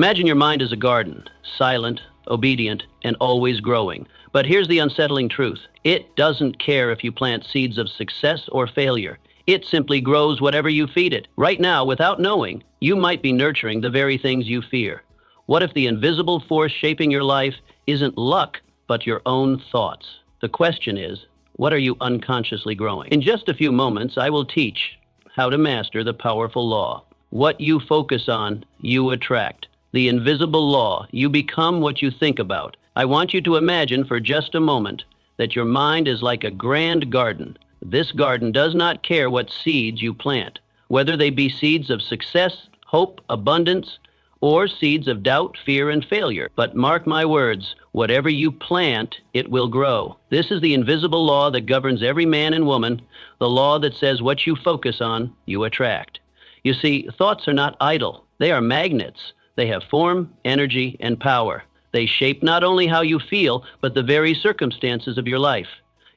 Imagine your mind as a garden, silent, obedient, and always growing. But here's the unsettling truth. It doesn't care if you plant seeds of success or failure. It simply grows whatever you feed it. Right now, without knowing, you might be nurturing the very things you fear. What if the invisible force shaping your life isn't luck, but your own thoughts? The question is, what are you unconsciously growing? In just a few moments, I will teach how to master the powerful law. What you focus on, you attract. The invisible law, you become what you think about. I want you to imagine for just a moment that your mind is like a grand garden. This garden does not care what seeds you plant, whether they be seeds of success, hope, abundance, or seeds of doubt, fear, and failure. But mark my words, whatever you plant, it will grow. This is the invisible law that governs every man and woman, the law that says what you focus on, you attract. You see, thoughts are not idle. They are magnets. They have form, energy, and power. They shape not only how you feel, but the very circumstances of your life.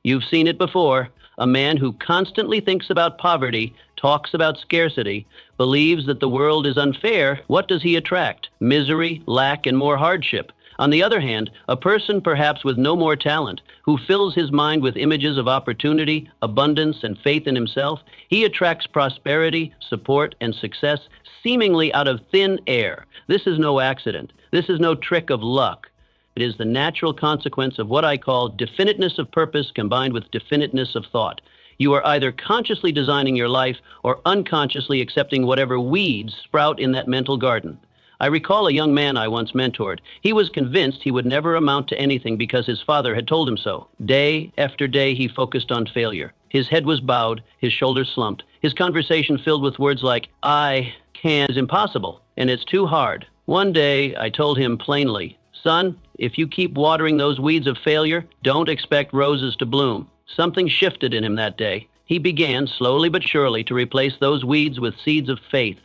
You've seen it before. A man who constantly thinks about poverty, talks about scarcity, believes that the world is unfair. What does he attract? Misery, lack, and more hardship. On the other hand, a person perhaps with no more talent, who fills his mind with images of opportunity, abundance, and faith in himself, he attracts prosperity, support, and success seemingly out of thin air. This is no accident. This is no trick of luck. It is the natural consequence of what I call definiteness of purpose combined with definiteness of thought. You are either consciously designing your life or unconsciously accepting whatever weeds sprout in that mental garden. I recall a young man I once mentored. He was convinced he would never amount to anything because his father had told him so. Day after day, he focused on failure. His head was bowed, his shoulders slumped, his conversation filled with words like, "I can't, is impossible, and it's too hard." One day, I told him plainly, "Son, if you keep watering those weeds of failure, don't expect roses to bloom." Something shifted in him that day. He began, slowly but surely, to replace those weeds with seeds of faith.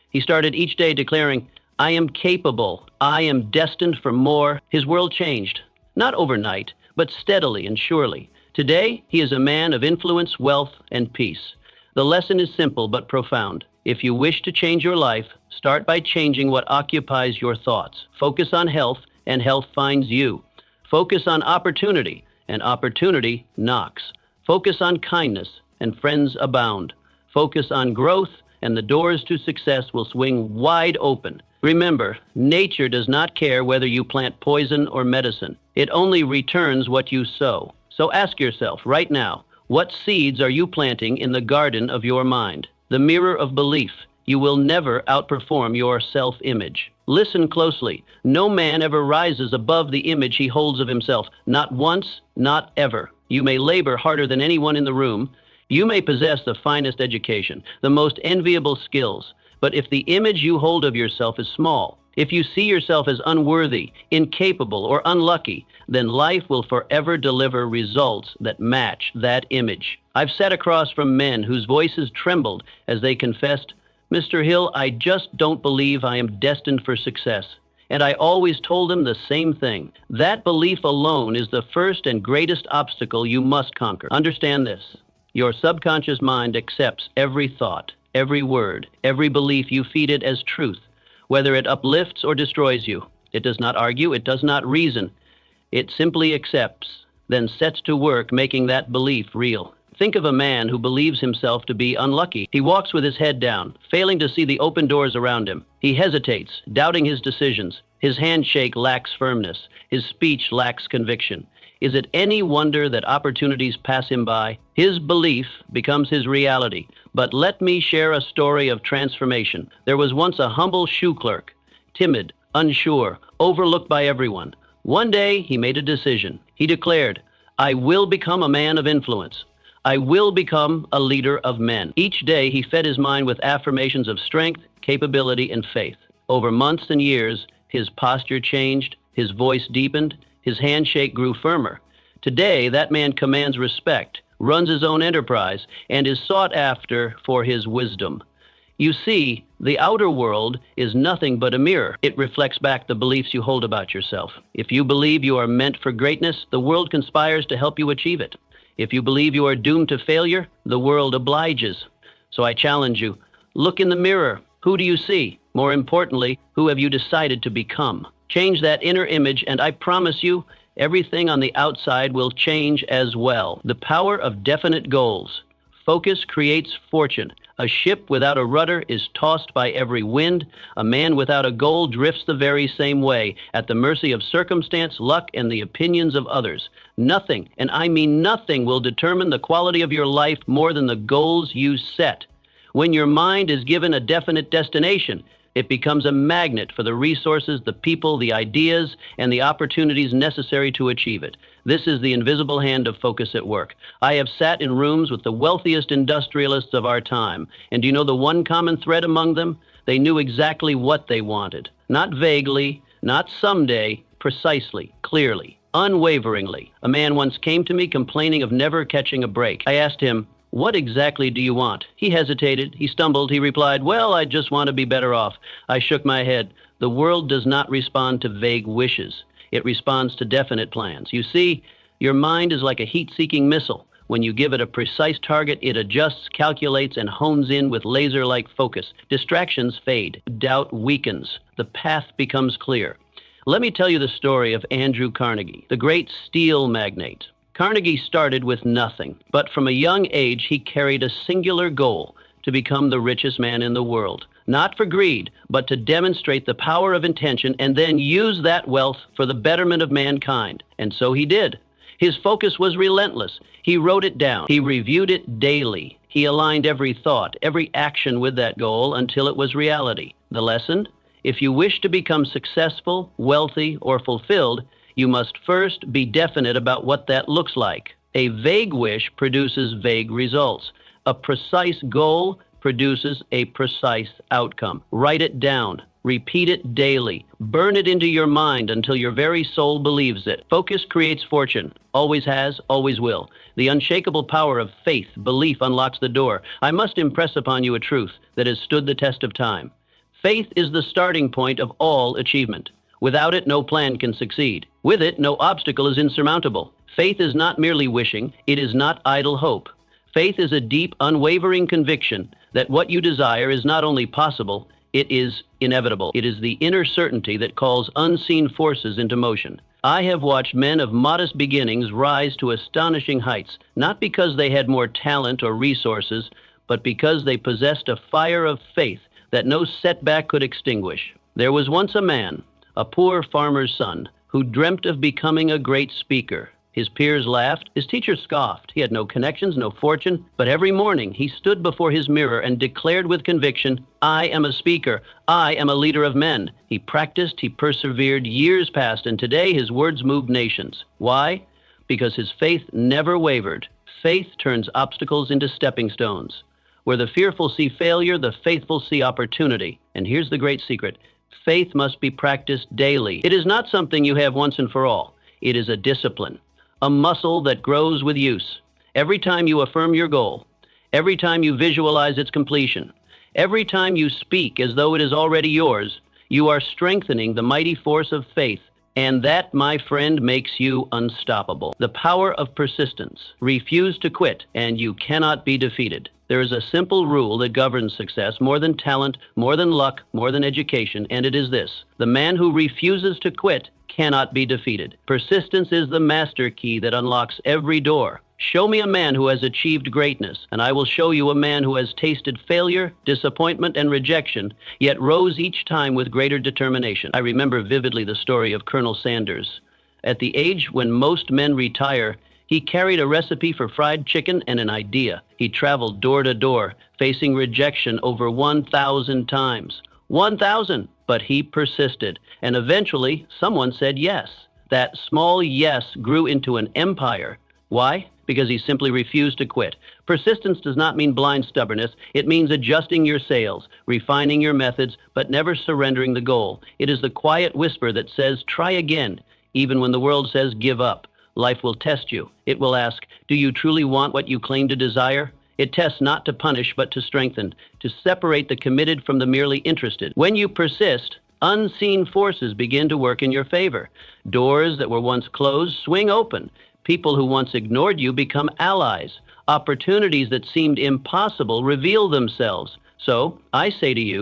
He started each day declaring, "I am capable. I am destined for more." His world changed, not overnight, but steadily and surely. Today, he is a man of influence, wealth, and peace. The lesson is simple but profound. If you wish to change your life, start by changing what occupies your thoughts. Focus on health, and health finds you. Focus on opportunity, and opportunity knocks. Focus on kindness, and friends abound. Focus on growth, and the doors to success will swing wide open. Remember, nature does not care whether you plant poison or medicine. It only returns what you sow. So ask yourself right now, what seeds are you planting in the garden of your mind? The mirror of belief. You will never outperform your self-image. Listen closely. No man ever rises above the image he holds of himself. Not once, not ever. You may labor harder than anyone in the room. You may possess the finest education, the most enviable skills. But if the image you hold of yourself is small, if you see yourself as unworthy, incapable, or unlucky, then life will forever deliver results that match that image. I've sat across from men whose voices trembled as they confessed, "Mr. Hill, I just don't believe I am destined for success." And I always told them the same thing. That belief alone is the first and greatest obstacle you must conquer. Understand this. Your subconscious mind accepts every thought, every word, every belief you feed it as truth, whether it uplifts or destroys you. It does not argue, it does not reason. It simply accepts, then sets to work making that belief real. Think of a man who believes himself to be unlucky. He walks with his head down, failing to see the open doors around him. He hesitates, doubting his decisions. His handshake lacks firmness. His speech lacks conviction. Is it any wonder that opportunities pass him by? His belief becomes his reality. But let me share a story of transformation. There was once a humble shoe clerk, timid, unsure, overlooked by everyone. One day, he made a decision. He declared, "I will become a man of influence. I will become a leader of men." Each day, he fed his mind with affirmations of strength, capability, and faith. Over months and years, his posture changed, his voice deepened, his handshake grew firmer. Today, that man commands respect, runs his own enterprise, and is sought after for his wisdom. You see, the outer world is nothing but a mirror. It reflects back the beliefs you hold about yourself. If you believe you are meant for greatness, the world conspires to help you achieve it. If you believe you are doomed to failure, the world obliges. So I challenge you, look in the mirror, Who do you see? More importantly, who have you decided to become? Change that inner image, and I promise you, everything on the outside will change as well. The power of definite goals. Focus creates fortune. A ship without a rudder is tossed by every wind. A man without a goal drifts the very same way, at the mercy of circumstance, luck, and the opinions of others. Nothing, and I mean nothing, will determine the quality of your life more than the goals you set. When your mind is given a definite destination, it becomes a magnet for the resources, the people, the ideas, and the opportunities necessary to achieve it. This is the invisible hand of focus at work. I have sat in rooms with the wealthiest industrialists of our time, and do you know the one common thread among them? They knew exactly what they wanted. Not vaguely, not someday, precisely, clearly, unwaveringly. A man once came to me complaining of never catching a break. I asked him, "What exactly do you want?" He hesitated. He stumbled. He replied, "Well, I just want to be better off." I shook my head. The world does not respond to vague wishes. It responds to definite plans. You see, your mind is like a heat-seeking missile. When you give it a precise target, it adjusts, calculates, and hones in with laser-like focus. Distractions fade. Doubt weakens. The path becomes clear. Let me tell you the story of Andrew Carnegie, the great steel magnate. Carnegie started with nothing, but from a young age he carried a singular goal: to become the richest man in the world. Not for greed, but to demonstrate the power of intention and then use that wealth for the betterment of mankind. And so he did. His focus was relentless. He wrote it down. He reviewed it daily. He aligned every thought, every action with that goal until it was reality. The lesson? If you wish to become successful, wealthy, or fulfilled, you must first be definite about what that looks like. A vague wish produces vague results. A precise goal produces a precise outcome. Write it down. Repeat it daily. Burn it into your mind until your very soul believes it. Focus creates fortune. Always has, always will. The unshakable power of faith, belief unlocks the door. I must impress upon you a truth that has stood the test of time. Faith is the starting point of all achievement. Without it, no plan can succeed. With it, no obstacle is insurmountable. Faith is not merely wishing. It is not idle hope. Faith is a deep, unwavering conviction that what you desire is not only possible, it is inevitable. It is the inner certainty that calls unseen forces into motion. I have watched men of modest beginnings rise to astonishing heights, not because they had more talent or resources, but because they possessed a fire of faith that no setback could extinguish. There was once a man, a poor farmer's son, who dreamt of becoming a great speaker. His peers laughed. His teacher scoffed. He had no connections, no fortune. But every morning he stood before his mirror and declared with conviction, "I am a speaker. I am a leader of men." He practiced, he persevered, years passed, and today his words moved nations. Why? Because his faith never wavered. Faith turns obstacles into stepping stones. Where the fearful see failure, the faithful see opportunity. And here's the great secret. Faith must be practiced daily. It is not something you have once and for all. It is a discipline. A muscle that grows with use. Every time you affirm your goal, every time you visualize its completion, every time you speak as though it is already yours, you are strengthening the mighty force of faith, and that, my friend, makes you unstoppable. The power of persistence. Refuse to quit, and you cannot be defeated. There is a simple rule that governs success more than talent, more than luck, more than education, and it is this: the man who refuses to quit cannot be defeated. Persistence is the master key that unlocks every door. Show me a man who has achieved greatness, and I will show you a man who has tasted failure, disappointment, and rejection, yet rose each time with greater determination. I remember vividly the story of Colonel Sanders. At the age when most men retire, he carried a recipe for fried chicken and an idea. He traveled door to door, facing rejection over 1,000 times. 1,000! But he persisted, and eventually someone said yes. That small yes grew into an empire. Why? Because he simply refused to quit. Persistence does not mean blind stubbornness. It means adjusting your sails, refining your methods, but never surrendering the goal. It is the quiet whisper that says, try again, even when the world says give up. Life will test you. It will ask, do you truly want what you claim to desire? It tests not to punish, but to strengthen, to separate the committed from the merely interested. When you persist, unseen forces begin to work in your favor. Doors that were once closed swing open. People who once ignored you become allies. Opportunities that seemed impossible reveal themselves. So, I say to you,